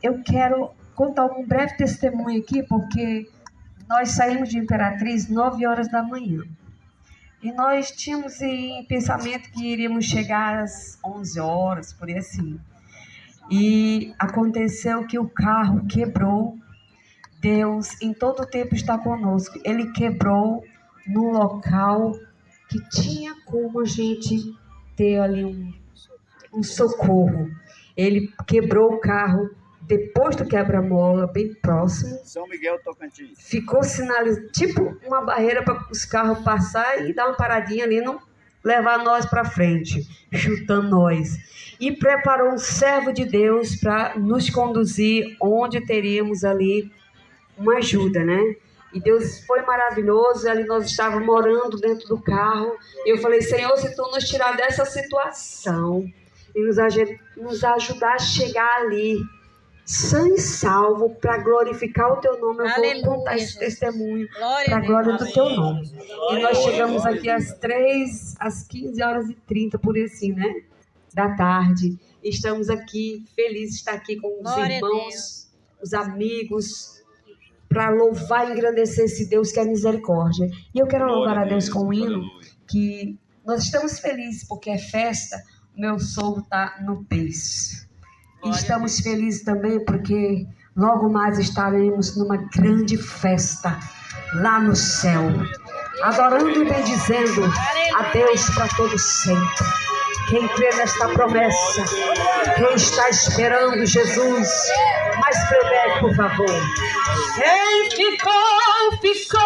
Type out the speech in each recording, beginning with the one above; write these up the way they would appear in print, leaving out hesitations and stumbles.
eu quero contar um breve testemunho aqui, porque nós saímos de Imperatriz 9 horas da manhã. E nós tínhamos em pensamento que iríamos chegar às 11 horas, por aí assim. E aconteceu que o carro quebrou. Deus, em todo o tempo, está conosco. Ele quebrou no local que tinha como a gente ter ali um socorro. Ele quebrou o carro depois do quebra-mola, bem próximo. São Miguel, Tocantins. Ficou sinalizado, tipo uma barreira para os carros passar e dar uma paradinha ali, não levar nós para frente, chutando nós. E preparou um servo de Deus para nos conduzir onde teríamos ali uma ajuda, né? E Deus foi maravilhoso. Ali nós estávamos morando dentro do carro. Eu falei: Senhor, se tu nos tirar dessa situação e nos ajudar a chegar ali sã e salvo, para glorificar o teu nome, eu vou contar esse testemunho para a glória do teu nome. E nós chegamos aqui às 15 horas e 30, por aí assim, né? Da tarde. Estamos aqui, felizes de estar aqui com os irmãos, os amigos, para louvar e engrandecer esse Deus que é misericórdia. E eu quero louvar a Deus com um hino, que nós estamos felizes porque é festa, meu sogro está no berço. E estamos felizes também porque logo mais estaremos numa grande festa lá no céu, adorando e bendizendo a Deus para todo sempre. Quem crê nesta promessa, quem está esperando Jesus, mais breve, por favor. Quem ficou, ficou.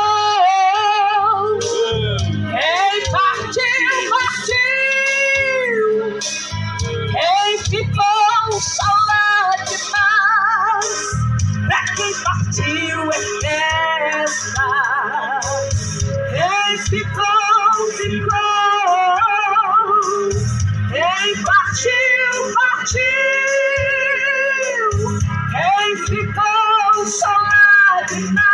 Quem partiu, partiu. Quem ficou, só lágrimas. Pra quem partiu é festa. Quem ficou, ficou. Quem partiu, partiu. Quem ficou, só lágrimas.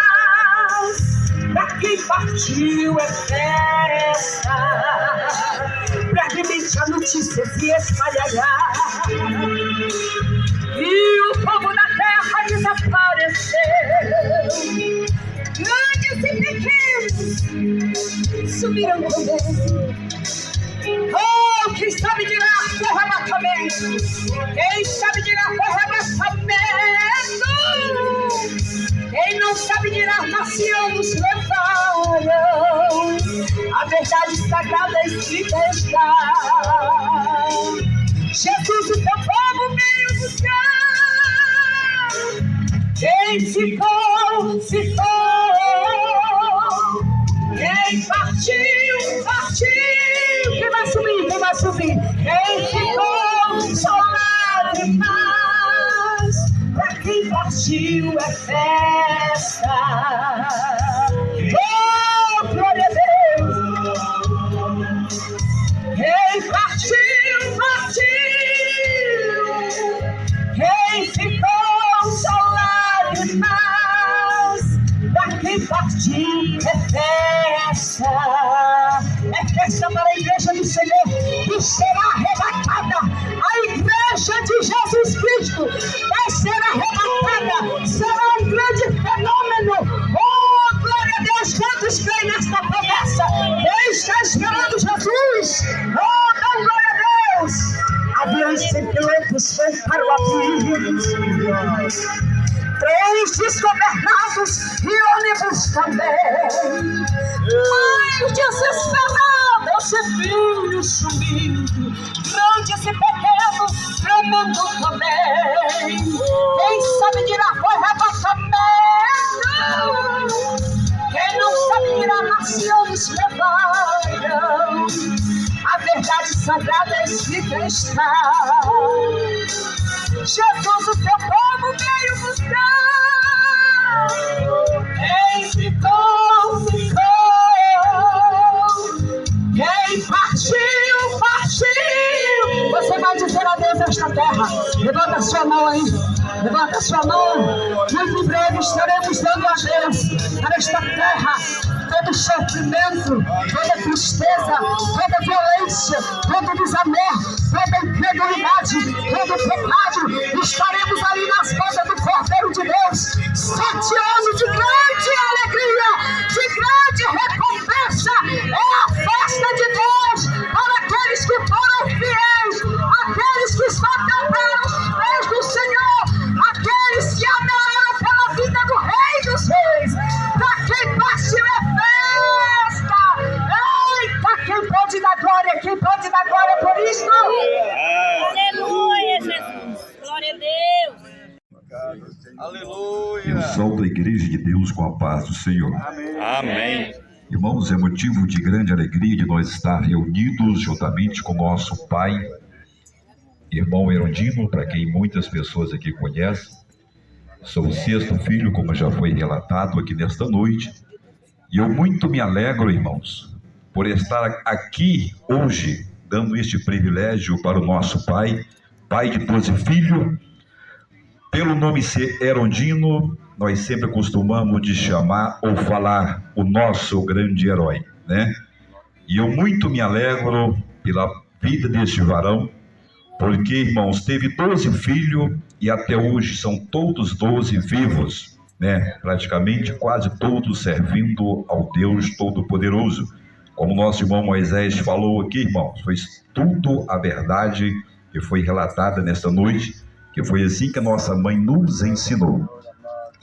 Pra quem partiu é festa. Brevemente a notícia se espalhará e o povo da terra desapareceu. Grandes e pequenos sumiram também. Oh, quem sabe dirá que arrebatamento. Quem sabe dirá que arrebatamento. Quem não sabe dirá nação nos levaram. A verdade sagrada escrita está. Jesus, o teu povo veio buscar. Quem ficou, ficou. Quem partiu, partiu. Quem vai subir, quem vai subir? Quem ficou, só lágrimas. Pra quem partiu é festa. Oh, glória a Deus. Quem partiu, partiu. Quem ficou, só lágrimas. Pra quem partiu é festa. É festa para a igreja do Senhor, que será arrebatada. A igreja de Jesus Cristo vai ser arrebatada. Será um grande fenômeno. Oh, glória a Deus. Quantos creem nesta promessa? Quem está esperando Jesus? Oh, dá glória a Deus. Aviões sem pilotos foi para o abismo. Trens desgovernados e ônibus também. Ai, desesperado, esse filho sumindo. Grandes e pequenos tremendo também. Quem sabe dirá foi arrebatamento. Quem não sabe dirá nações levaram. A verdade sagrada escrita está. Jesus, o teu povo veio buscar. Quem ficou, ficou. Quem partiu, partiu. Você vai dizer adeus a esta terra. Levanta a sua mão aí. Levanta a sua mão. Muito em breve estaremos dando adeus para esta terra. Todo sofrimento, toda tristeza, toda violência, todo desamor, toda incredulidade, todo pecado, estaremos ali nas portas do Aleluia. Eu saúdo a Igreja de Deus com a paz do Senhor. Amém. Irmãos, é motivo de grande alegria de nós estar reunidos juntamente com nosso pai, irmão Erundino, para quem muitas pessoas aqui conhecem. Sou o sexto filho, como já foi relatado aqui nesta noite. E eu muito me alegro, irmãos, por estar aqui hoje, dando este privilégio para o nosso pai, pai de 12 filhos. Pelo nome ser Erundino, nós sempre costumamos de chamar ou falar o nosso grande herói, né? E eu muito me alegro pela vida deste varão, porque, irmãos, teve 12 filhos e até hoje são todos 12 vivos, né? Praticamente quase todos servindo ao Deus Todo-Poderoso. Como nosso irmão Moisés falou aqui, irmãos, foi tudo a verdade que foi relatada nesta noite, que foi assim que a nossa mãe nos ensinou.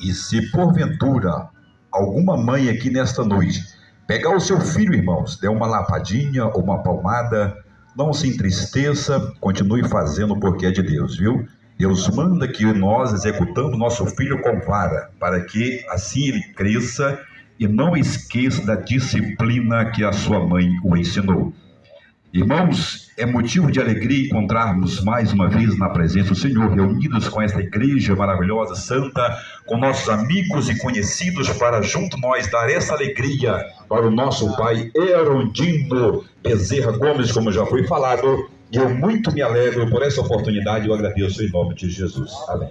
E se porventura alguma mãe aqui nesta noite pegar o seu filho, irmãos, der uma lapadinha ou uma palmada, não se entristeça, continue fazendo porque é de Deus, viu? Deus manda que nós executamos nosso filho com vara, para que assim ele cresça e não esqueça da disciplina que a sua mãe o ensinou. Irmãos, é motivo de alegria encontrarmos mais uma vez na presença do Senhor, reunidos com esta igreja maravilhosa, santa, com nossos amigos e conhecidos, para junto nós dar essa alegria para o nosso pai Erundino Bezerra Gomes, como já foi falado. E eu muito me alegro por essa oportunidade e eu agradeço em nome de Jesus. Amém.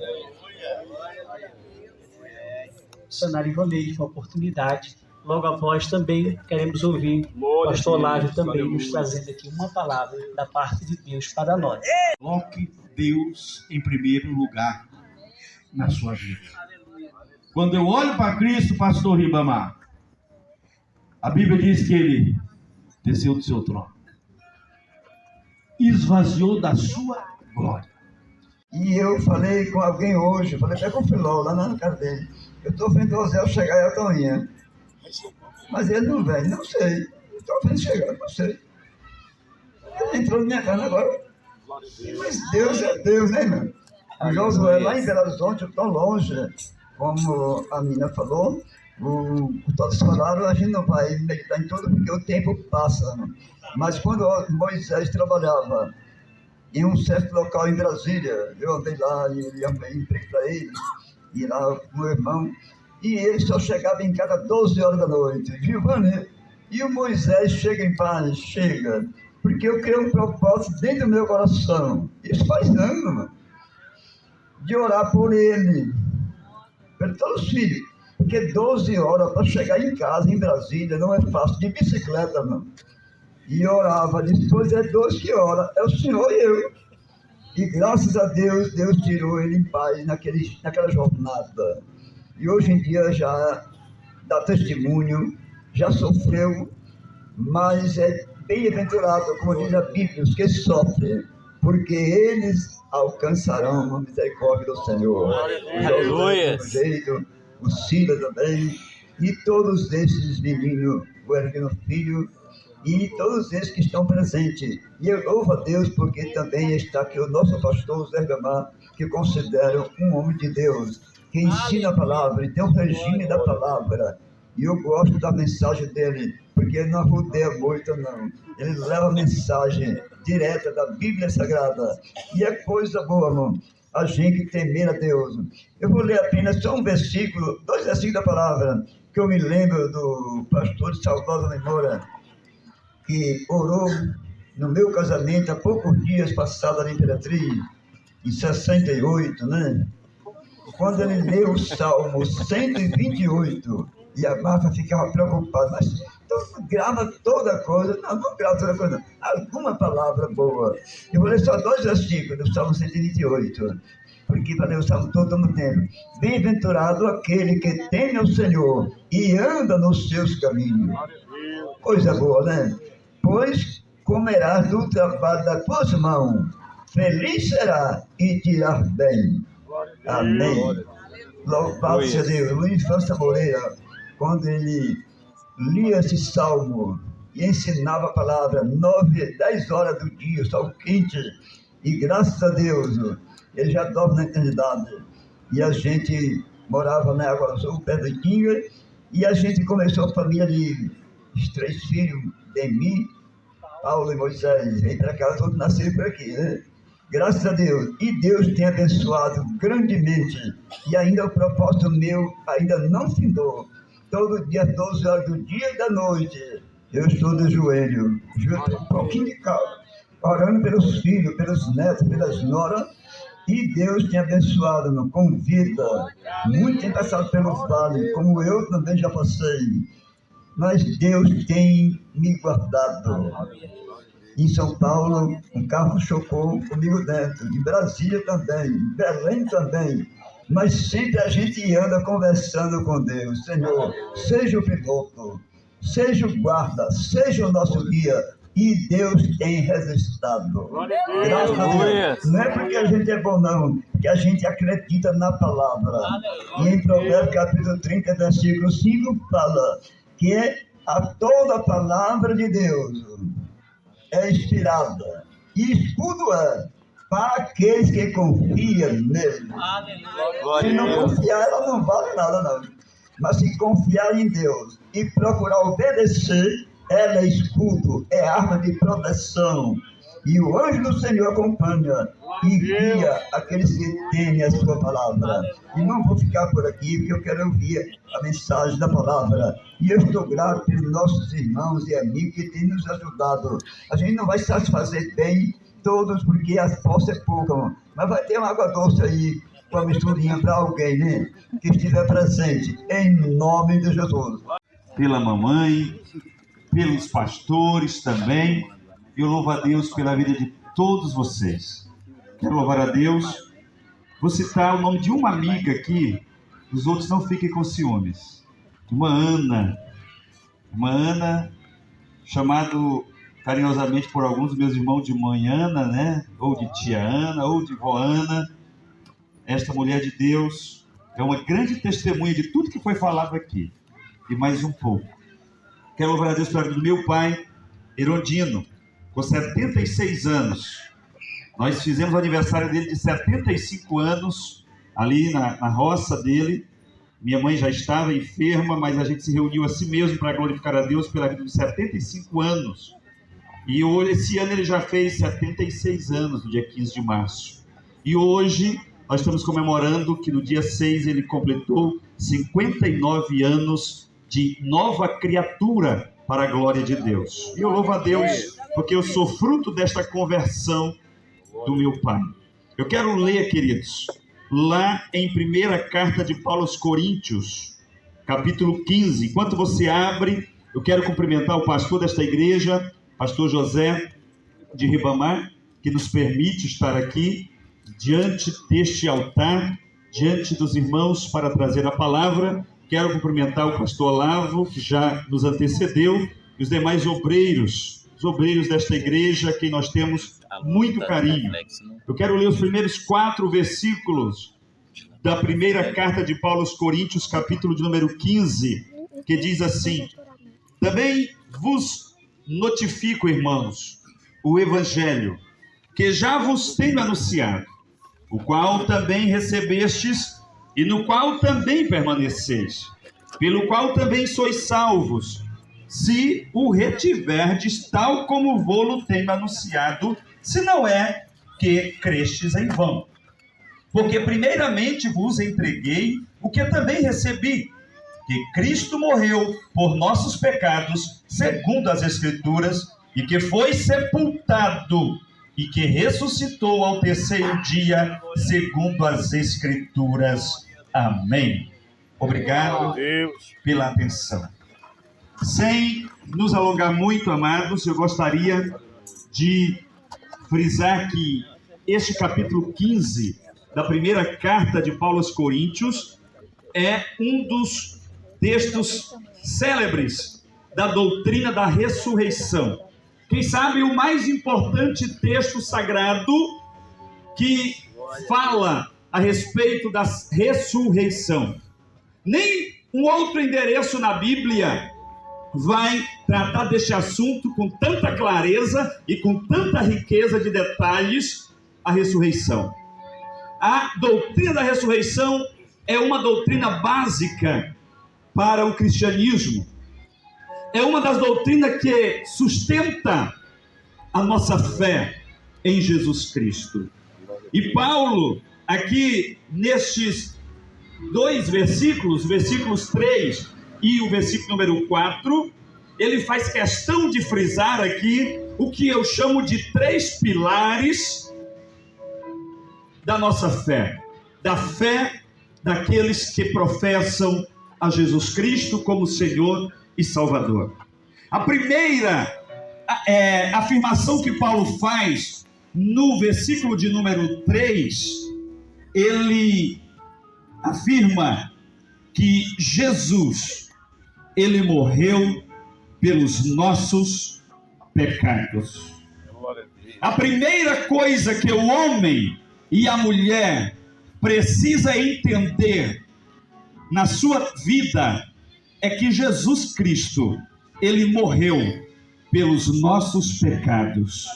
Missionário Ivanei, uma oportunidade. Logo após também queremos ouvir o pastor Lávio também nos trazendo aqui uma palavra da parte de Deus para nós. Coloque Deus em primeiro lugar na sua vida. Quando eu olho para Cristo, pastor Ribamar, a Bíblia diz que ele desceu do seu trono, esvaziou da sua glória. E eu falei com alguém hoje, falei até com o Filó, lá na casa dele, eu estou vendo o Zé chegar e a Toninha. Mas ele não vem, não sei. Estou vendo chegar, não sei. Ele entrou na minha casa agora. Mas Deus é Deus, né, irmão? O Josué, lá em Belo Horizonte, tão longe, como a menina falou, todos falaram, a gente não vai meditar em tudo porque o tempo passa. Né? Mas quando Moisés trabalhava em um certo local em Brasília, eu andei lá e ele arrumei emprego para ele, e lá com meu irmão, e ele só chegava em casa às 12 horas da noite. Giovanni, e o Moisés chega em paz? Chega. Porque eu criei um propósito dentro do meu coração. Isso faz anos, mano. De orar por ele. Por todos os filhos. Porque 12 horas para chegar em casa, em Brasília, não é fácil. De bicicleta, mano. E orava. Depois é 12 horas. É o Senhor e eu. E graças a Deus, Deus tirou ele em paz naquela jornada. E hoje em dia já dá testemunho, já sofreu, mas é bem-aventurado, como diz a Bíblia, os que sofrem, porque eles alcançarão a misericórdia do Senhor. Aleluia! O Cida também, e todos esses meninos, o Erguino Filho, e todos esses que estão presentes. E eu louvo a Deus porque também está aqui o nosso pastor Zé Gamar, que considero um homem de Deus, que ensina a palavra e tem um regime da palavra. E eu gosto da mensagem dele, porque ele não rodeia muito, não. Ele leva a mensagem direta da Bíblia Sagrada. E é coisa boa, irmão, a gente temer a Deus. Eu vou ler apenas só um versículo, 2 versículos da palavra, que eu me lembro do pastor de Salvador Memória, que orou no meu casamento há poucos dias passado na Imperatriz, em 68, né? Quando ele leu o Salmo 128, e a Marta ficava preocupada, mas então, grava toda coisa, não grava toda coisa, não. Alguma palavra boa. Eu vou ler só 2 versículos do Salmo 128, porque para ler o Salmo todo no tempo. Bem-aventurado aquele que teme ao Senhor e anda nos seus caminhos. Coisa boa, né? Pois comerás do trabalho das tuas mãos, feliz será e te irá bem. Amém. Louvado seja Deus. Luiz França Moreira, quando ele lia esse salmo e ensinava a palavra 9, 10 horas do dia, sol quente, e graças a Deus, ele já dorme na eternidade. e a gente morava na Água Azul, perto de Tinga, e a gente começou a família de 3 filhos, Demi, Paulo e Moisés, vem para cá, todos nasceram por aqui, né? Graças a Deus. E Deus tem abençoado grandemente. E ainda o propósito meu ainda não findou. Todo dia, 12 horas do dia e da noite, eu estou de joelho, um pouquinho de calma, orando pelos filhos, pelos netos, pelas noras. E Deus tem abençoado com vida. Muito tem passado pelo vale, como eu também já passei. Mas Deus tem me guardado. Em São Paulo, um carro chocou comigo dentro. Em Brasília também, em Belém também. Mas sempre a gente anda conversando com Deus. Senhor, seja o piloto, seja o guarda, seja o nosso guia. E Deus tem resistido. Graças a Deus. Não é porque a gente é bom, não. Porque a gente acredita na palavra. E em Provérbios capítulo 30, versículo 5, fala que toda a palavra de Deus é inspirada. E escudo é para aqueles que confiam nele. Se não confiar, ela não vale nada, não. Mas se confiar em Deus e procurar obedecer, ela é escudo, é arma de proteção. E o anjo do Senhor acompanha e guia aqueles que temem a sua palavra. E não vou ficar por aqui, porque eu quero ouvir a mensagem da palavra. E eu estou grato pelos nossos irmãos e amigos que têm nos ajudado. A gente não vai satisfazer bem todos, porque a força é pouca, mas vai ter uma água doce aí, uma misturinha para alguém, né? Que estiver presente, em nome de Jesus. Pela mamãe, pelos pastores também. Eu louvo a Deus pela vida de todos vocês. Quero louvar a Deus. Vou citar o nome de uma amiga aqui, os outros não fiquem com ciúmes. Uma Ana, chamado carinhosamente por alguns dos meus irmãos de mãe Ana, né? Ou de tia Ana, ou de vó Ana. Esta mulher de Deus é uma grande testemunha de tudo que foi falado aqui. E mais um pouco. Quero louvar a Deus pela vida do meu pai, Erondino, com 76 anos. Nós fizemos o aniversário dele de 75 anos, ali na roça dele. Minha mãe já estava enferma, mas a gente se reuniu assim mesmo para glorificar a Deus pela vida de 75 anos. E hoje, esse ano ele já fez 76 anos, no dia 15 de março. E hoje nós estamos comemorando que no dia 6 ele completou 59 anos de nova criatura para a glória de Deus. E eu louvo a Deus porque eu sou fruto desta conversão do meu pai. Eu quero ler, queridos, lá em primeira carta de Paulo aos Coríntios, capítulo 15. Enquanto você abre, eu quero cumprimentar o pastor desta igreja, pastor José de Ribamar, que nos permite estar aqui diante deste altar, diante dos irmãos para trazer a palavra. Quero cumprimentar o pastor Olavo, que já nos antecedeu, e os demais obreiros, os obreiros desta igreja, a quem nós temos muito carinho. Eu quero ler os primeiros 4 versículos da primeira carta de Paulo aos Coríntios, capítulo de número 15, que diz assim: também vos notifico, irmãos, o evangelho, que já vos tenho anunciado, o qual também recebestes, e no qual também permaneceis, pelo qual também sois salvos, se o retiverdes tal como vô-lo tenho anunciado, se não é que crestes em vão. Porque primeiramente vos entreguei o que também recebi, que Cristo morreu por nossos pecados, segundo as Escrituras, e que foi sepultado, e que ressuscitou ao terceiro dia, segundo as Escrituras. Amém. Obrigado pela atenção. Sem nos alongar muito, amados, eu gostaria de frisar que este capítulo 15 da primeira carta de Paulo aos Coríntios é um dos textos célebres da doutrina da ressurreição. Quem sabe o mais importante texto sagrado que fala a respeito da ressurreição. Nem um outro endereço na Bíblia vai tratar deste assunto com tanta clareza e com tanta riqueza de detalhes, a ressurreição. A doutrina da ressurreição é uma doutrina básica para o cristianismo. É uma das doutrinas que sustenta a nossa fé em Jesus Cristo. E Paulo, aqui nestes 2 versículos, versículos 3 e o versículo número 4, ele faz questão de frisar aqui o que eu chamo de 3 pilares da nossa fé. Da fé daqueles que professam a Jesus Cristo como Senhor e Salvador. A primeira afirmação que Paulo faz no versículo de número 3, ele afirma que Jesus, ele morreu pelos nossos pecados. A primeira coisa que o homem e a mulher precisa entender na sua vida é que Jesus Cristo, ele morreu pelos nossos pecados.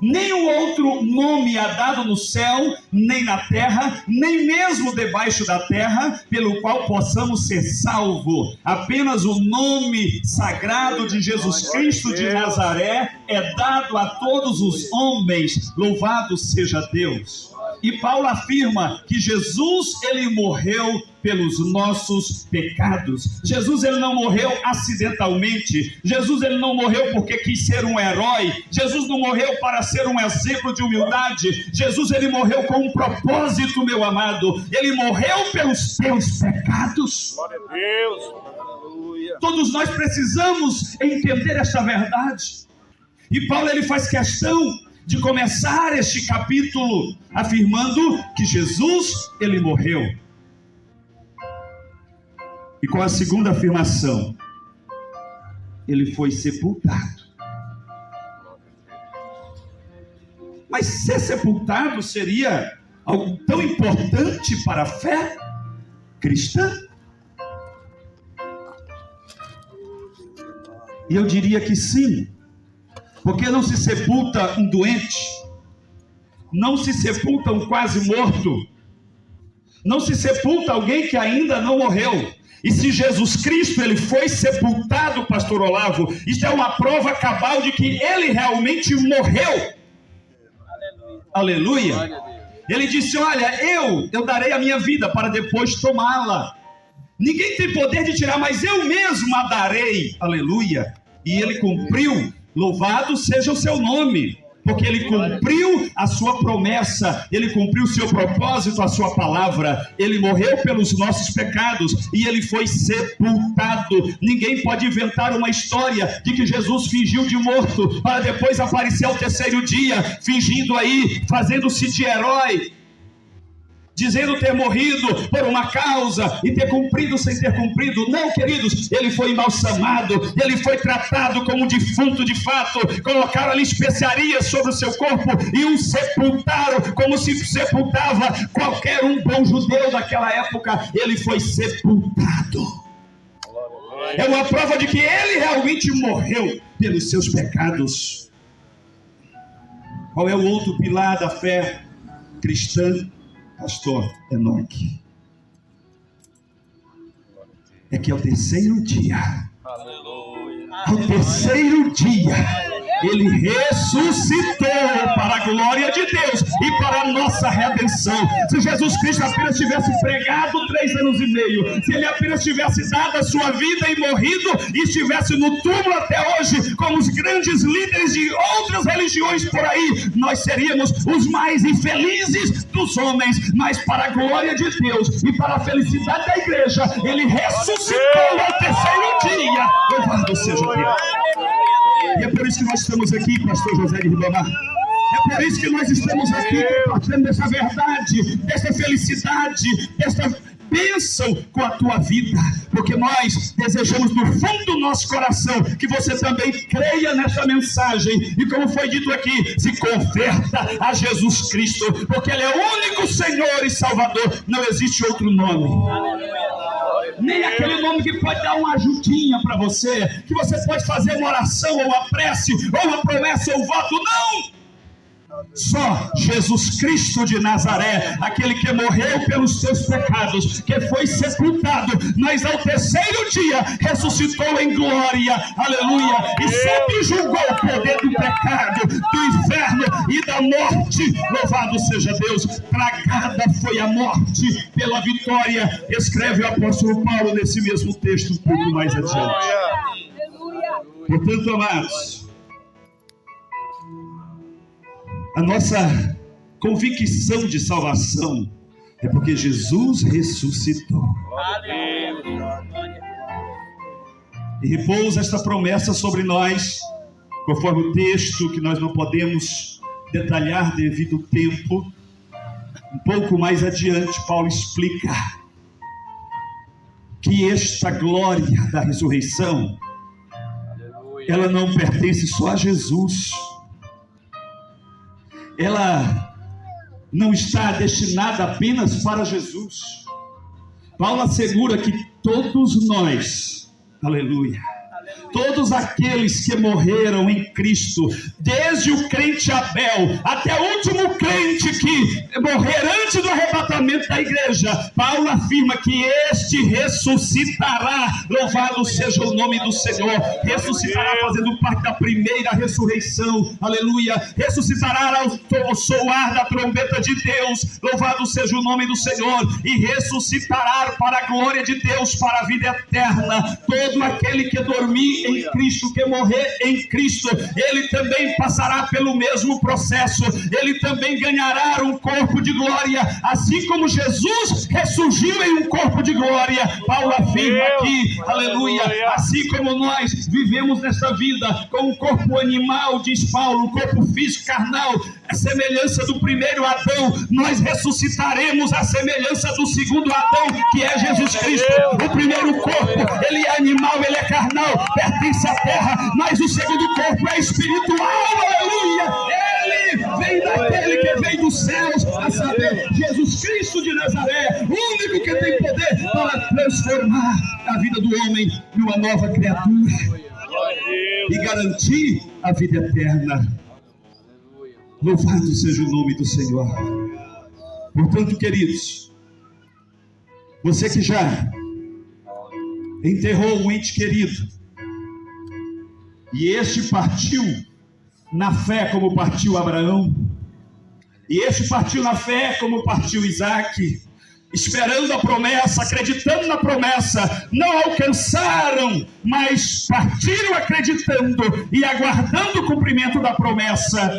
Nenhum outro nome há dado no céu, nem na terra, nem mesmo debaixo da terra, pelo qual possamos ser salvos. Apenas o nome sagrado de Jesus Cristo de Nazaré é dado a todos os homens. Louvado seja Deus. E Paulo afirma que Jesus, ele morreu pelos nossos pecados. Jesus, ele não morreu acidentalmente. Jesus, ele não morreu porque quis ser um herói. Jesus não morreu para ser um exemplo de humildade. Jesus, ele morreu com um propósito, meu amado. Ele morreu pelos teus pecados. Glória a Deus. Aleluia. Todos nós precisamos entender esta verdade. E Paulo, ele faz questão de começar este capítulo afirmando que Jesus, ele morreu. E com a segunda afirmação, ele foi sepultado. Mas ser sepultado seria algo tão importante para a fé cristã? E eu diria que sim. Porque não se sepulta um doente, não se sepulta um quase morto, não se sepulta alguém que ainda não morreu. E se Jesus Cristo, ele foi sepultado, pastor Olavo, isso é uma prova cabal de que ele realmente morreu. Aleluia. Aleluia. Ele disse, olha, eu darei a minha vida para depois tomá-la. Ninguém tem poder de tirar, mas eu mesmo a darei. Aleluia. E ele cumpriu. Louvado seja o seu nome, porque ele cumpriu a sua promessa, ele cumpriu o seu propósito, a sua palavra. Ele morreu pelos nossos pecados e ele foi sepultado. Ninguém pode inventar uma história de que Jesus fingiu de morto para depois aparecer ao terceiro dia, fingindo aí, fazendo-se de herói, dizendo ter morrido por uma causa e ter cumprido sem ter cumprido. Não, queridos, ele foi embalsamado, ele foi tratado como um defunto de fato, colocaram ali especiarias sobre o seu corpo e o sepultaram como se sepultava qualquer um bom judeu daquela época. Ele foi sepultado. É uma prova de que ele realmente morreu pelos seus pecados. Qual é o outro pilar da fé cristã, pastor Enoque? É que ao terceiro dia, ao terceiro dia, ele ressuscitou para a glória de Deus e para a nossa redenção. Se Jesus Cristo apenas tivesse pregado 3 anos e meio, se ele apenas tivesse dado a sua vida e morrido e estivesse no túmulo até hoje, como os grandes líderes de outras religiões por aí, nós seríamos os mais infelizes dos homens. Mas para a glória de Deus e para a felicidade da igreja, ele ressuscitou ao terceiro dia. Louvado seja Deus. E é por isso que nós estamos aqui, pastor José de Ribamar. É por isso que nós estamos aqui compartilhando dessa verdade, dessa felicidade, dessa bênção com a tua vida. Porque nós desejamos do fundo do nosso coração que você também creia nessa mensagem. E como foi dito aqui, se converta a Jesus Cristo, porque Ele é o único Senhor e Salvador. Não existe outro nome. Nem aquele nome que pode dar uma ajudinha para você, que você pode fazer uma oração, ou uma prece, ou uma promessa, ou um voto. Não! Só Jesus Cristo de Nazaré, aquele que morreu pelos teus pecados, que foi sepultado, mas ao terceiro dia ressuscitou em glória, aleluia, e subjugou o poder do pecado, do inferno e da morte. Louvado seja Deus. Tragada foi a morte pela vitória, escreve o apóstolo Paulo nesse mesmo texto um pouco mais adiante. Portanto, amados, a nossa convicção de salvação é porque Jesus ressuscitou. E repousa esta promessa sobre nós, conforme o texto que nós não podemos detalhar devido ao tempo. Um pouco mais adiante, Paulo explica que esta glória da ressurreição, ela não pertence só a Jesus. Ela não está destinada apenas para Jesus. Paulo assegura que todos nós, aleluia, todos aqueles que morreram em Cristo, desde o crente Abel até o último crente que morrer antes do arrebatamento da igreja, Paulo afirma que este ressuscitará. Louvado seja o nome do Senhor. Ressuscitará fazendo parte da primeira ressurreição, aleluia. Ressuscitará ao soar da trombeta de Deus, louvado seja o nome do Senhor, e ressuscitará para a glória de Deus, para a vida eterna. Todo aquele que dormir em Cristo, que morrer em Cristo, ele também passará pelo mesmo processo, ele também ganhará um corpo de glória, assim como Jesus ressurgiu em um corpo de glória. Paulo afirma aqui, aleluia, assim como nós vivemos nesta vida com um corpo animal, diz Paulo, um corpo físico, carnal, a semelhança do primeiro Adão, nós ressuscitaremos a semelhança do segundo Adão, que é Jesus Cristo. O primeiro corpo, ele é animal, ele é carnal, pertence à terra, mas o segundo corpo é espiritual, aleluia. Ele vem daquele que vem dos céus, a saber, Jesus Cristo de Nazaré, o único que tem poder para transformar a vida do homem numa nova criatura e garantir a vida eterna. Louvado seja o nome do Senhor. Portanto, queridos, você que já enterrou um ente querido, e este partiu na fé como partiu Abraão, e este partiu na fé como partiu Isaac, esperando a promessa, acreditando na promessa, não alcançaram, mas partiram acreditando e aguardando o cumprimento da promessa.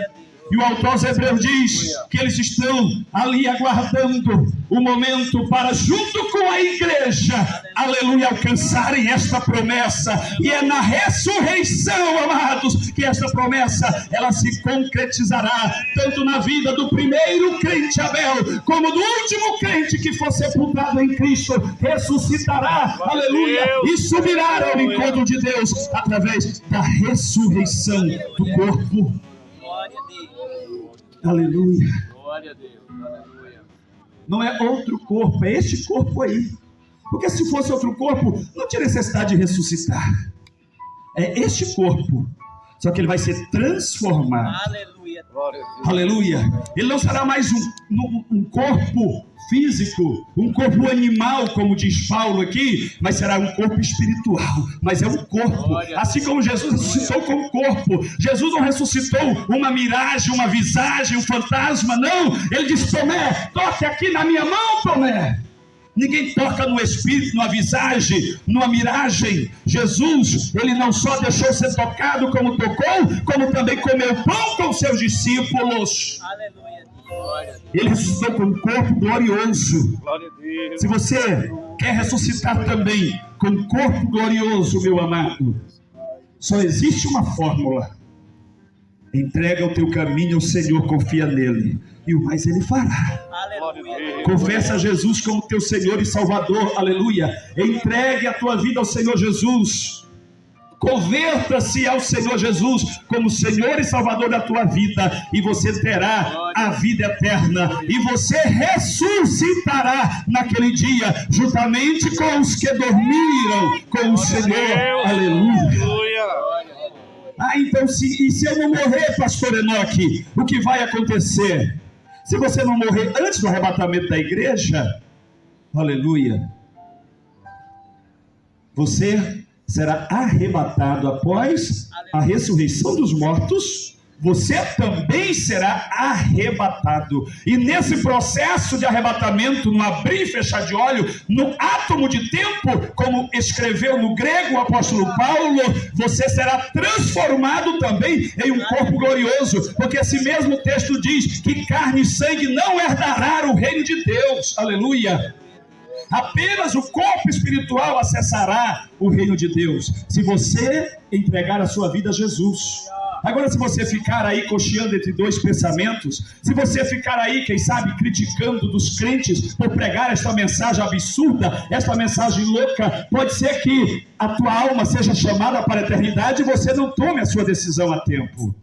E o autor aos Hebreus diz que eles estão ali aguardando o momento para, junto com a igreja, aleluia, alcançarem esta promessa. E é na ressurreição, amados, que esta promessa, ela se concretizará, tanto na vida do primeiro crente Abel, como do último crente que for sepultado em Cristo, ressuscitará, aleluia, e subirá ao encontro de Deus, através da ressurreição do corpo. Aleluia. Glória a Deus. Aleluia. Não é outro corpo, é este corpo aí. Porque se fosse outro corpo, não tinha necessidade de ressuscitar. É este corpo. Só que ele vai ser transformado. Aleluia. Glória a Deus. Aleluia. Ele não será mais um corpo físico, um corpo animal, como diz Paulo aqui, mas será um corpo espiritual. Mas é um corpo, assim como Jesus ressuscitou com o corpo. Jesus não ressuscitou uma miragem, uma visagem, um fantasma, não. Ele disse: Tomé, toque aqui na minha mão, Tomé. Ninguém toca no espírito, numa visagem, numa miragem. Jesus, ele não só deixou ser tocado como tocou, como também comeu pão com seus discípulos. Aleluia. Ele ressuscitou com um corpo glorioso. Glória a Deus. Se você quer ressuscitar também com um corpo glorioso, meu amado, só existe uma fórmula: entrega o teu caminho ao Senhor, confia nele, e o mais ele fará. Aleluia. Confessa Jesus como teu Senhor e Salvador, aleluia. Entregue a tua vida ao Senhor Jesus. Converta-se ao Senhor Jesus como Senhor e Salvador da tua vida, e você terá a vida eterna, e você ressuscitará naquele dia, juntamente com os que dormiram com o Senhor. Aleluia. Então se eu não morrer, pastor Enoque, o que vai acontecer? Se você não morrer antes do arrebatamento da igreja, aleluia, você será arrebatado após a ressurreição dos mortos. Você também será arrebatado. E nesse processo de arrebatamento, no abrir e fechar de olho, no átomo de tempo, como escreveu no grego o apóstolo Paulo, você será transformado também em um corpo glorioso, porque esse mesmo texto diz que carne e sangue não herdará o reino de Deus. Aleluia! Apenas o corpo espiritual acessará o reino de Deus, se você entregar a sua vida a Jesus. Agora, se você ficar aí cocheando entre dois pensamentos, se você ficar aí, quem sabe, criticando dos crentes por pregar esta mensagem absurda, esta mensagem louca, pode ser que a tua alma seja chamada para a eternidade e você não tome a sua decisão a tempo.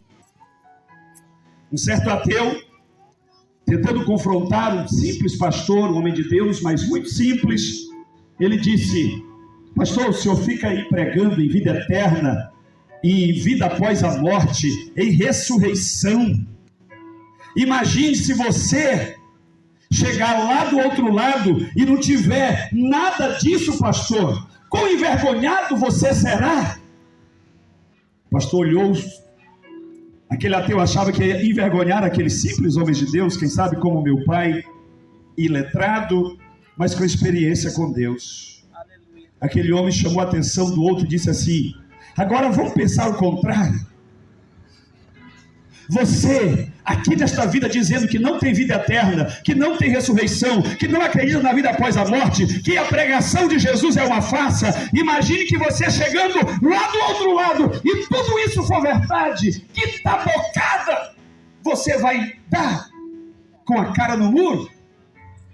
Um certo ateu, tentando confrontar um simples pastor, um homem de Deus, mas muito simples, ele disse: pastor, o senhor fica aí pregando em vida eterna, em vida após a morte, em ressurreição. Imagine se você chegar lá do outro lado e não tiver nada disso, pastor. Quão envergonhado você será? O pastor olhou. Aquele ateu achava que ia envergonhar aqueles simples homens de Deus, quem sabe como meu pai, iletrado, mas com experiência com Deus. Aquele homem chamou a atenção do outro e disse assim: agora vamos pensar o contrário. Você, aqui nesta vida, dizendo que não tem vida eterna, que não tem ressurreição, que não acredita na vida após a morte, que a pregação de Jesus é uma farsa. Imagine que você chegando lá do outro lado e tudo isso for verdade, que tabocada você vai dar com a cara no muro?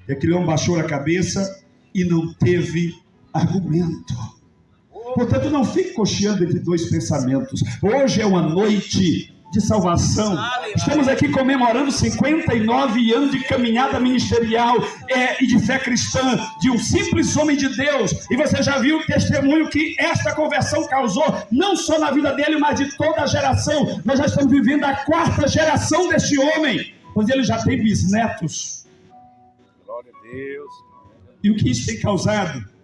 E aquele homem baixou a cabeça e não teve argumento. Portanto, não fique cocheando entre dois pensamentos. Hoje é uma noite de salvação. Estamos aqui comemorando 59 anos de caminhada ministerial e de fé cristã, de um simples homem de Deus. E você já viu o testemunho que esta conversão causou, não só na vida dele, mas de toda a geração. Nós já estamos vivendo a 4ª geração deste homem, pois ele já tem bisnetos. Glória a Deus. E o que isso tem causado?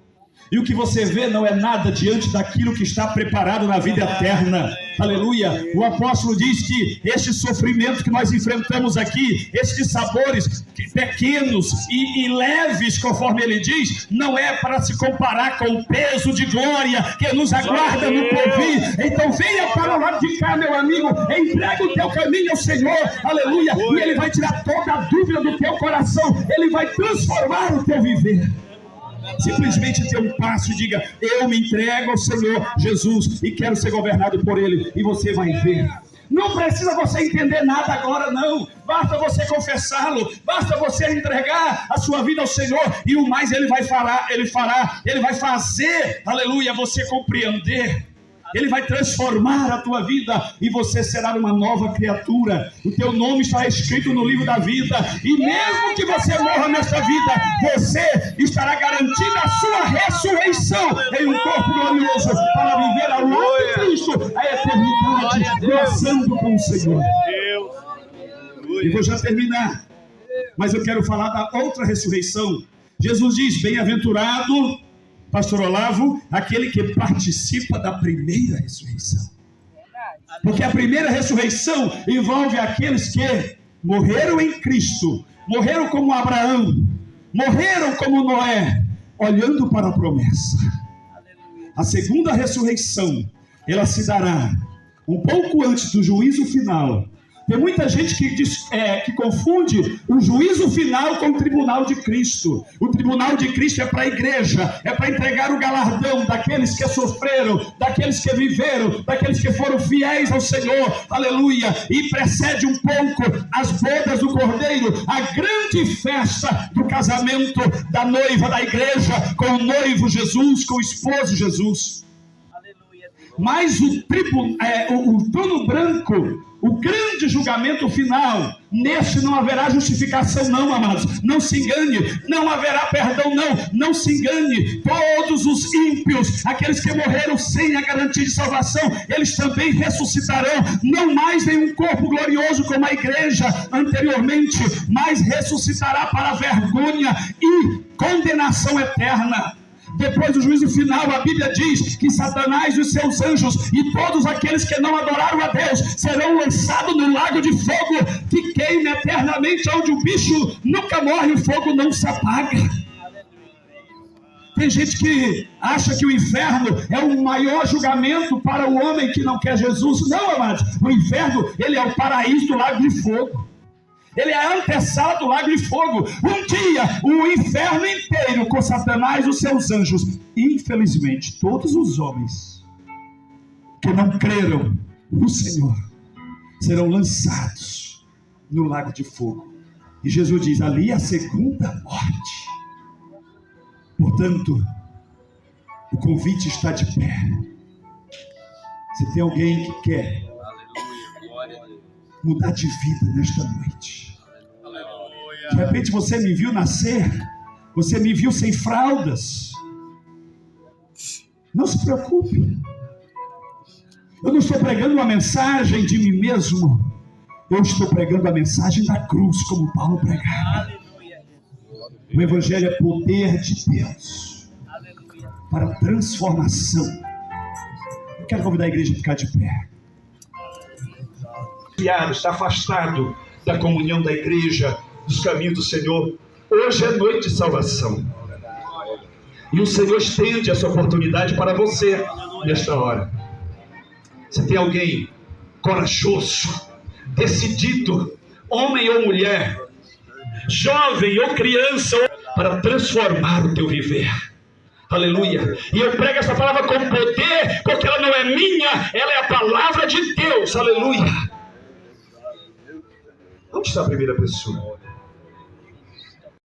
E o que você vê não é nada diante daquilo que está preparado na vida eterna. Aleluia! O apóstolo diz que este sofrimento que nós enfrentamos aqui, estes sabores pequenos e leves, conforme ele diz, não é para se comparar com o peso de glória que nos aguarda no porvir. Então venha para o lado de cá, meu amigo, entrega o teu caminho ao Senhor, aleluia, e Ele vai tirar toda a dúvida do teu coração, Ele vai transformar o teu viver. Simplesmente dê um passo e diga: eu me entrego ao Senhor Jesus e quero ser governado por Ele, e você vai ver. Não precisa você entender nada agora, não. Basta você confessá-lo, basta você entregar a sua vida ao Senhor, e o mais Ele vai falar, Ele vai fazer, aleluia, você compreender. Ele vai transformar a tua vida e você será uma nova criatura. O teu nome está escrito no livro da vida, e mesmo que você morra nesta vida, você estará garantido a sua ressurreição em um corpo glorioso para viver ao lado de Cristo a eternidade, gozando com o Senhor. E vou já terminar, mas eu quero falar da outra ressurreição. Jesus diz: bem-aventurado, pastor Olavo, aquele que participa da primeira ressurreição. Porque a primeira ressurreição envolve aqueles que morreram em Cristo, morreram como Abraão, morreram como Noé, olhando para a promessa. A segunda ressurreição, ela se dará um pouco antes do juízo final. Tem muita gente que confunde o juízo final com o tribunal de Cristo. O tribunal de Cristo é para a igreja, é para entregar o galardão daqueles que sofreram, daqueles que viveram, daqueles que foram fiéis ao Senhor, aleluia. E precede um pouco as bodas do Cordeiro, a grande festa do casamento da noiva da igreja com o noivo Jesus, com o esposo Jesus. Mas o trono branco o grande julgamento final, nesse não haverá justificação não, amados, não se engane, não haverá perdão não se engane, todos os ímpios, aqueles que morreram sem a garantia de salvação, eles também ressuscitarão, não mais em um corpo glorioso como a igreja anteriormente, mas ressuscitará para vergonha e condenação eterna. Depois do juízo final, a Bíblia diz que Satanás e os seus anjos e todos aqueles que não adoraram a Deus serão lançados no lago de fogo que queima eternamente, onde o bicho nunca morre, o fogo não se apaga. Tem gente que acha que o inferno é o maior julgamento para o homem que não quer Jesus. Não, amados, o inferno, ele é o paraíso do lago de fogo. Ele é a antessala do lago de fogo. Um dia, o inferno inteiro, com Satanás e os seus anjos, infelizmente, todos os homens que não creram no Senhor serão lançados no lago de fogo. E Jesus diz, ali é a segunda morte. Portanto, o convite está de pé. Se tem alguém que quer mudar de vida nesta noite, de repente você me viu nascer, você me viu sem fraldas, não se preocupe, eu não estou pregando uma mensagem de mim mesmo, eu estou pregando a mensagem da cruz, como Paulo pregava. O Evangelho é poder de Deus para transformação. Eu quero convidar a igreja a ficar de pé. Está afastado da comunhão da igreja, dos caminhos do Senhor. Hoje é noite de salvação, e o Senhor estende essa oportunidade para você nesta hora. Se tem alguém corajoso, decidido, homem ou mulher, jovem ou criança, para transformar o teu viver, aleluia, e eu prego essa palavra com poder, porque ela não é minha, ela é a palavra de Deus, aleluia. Onde está a primeira pessoa?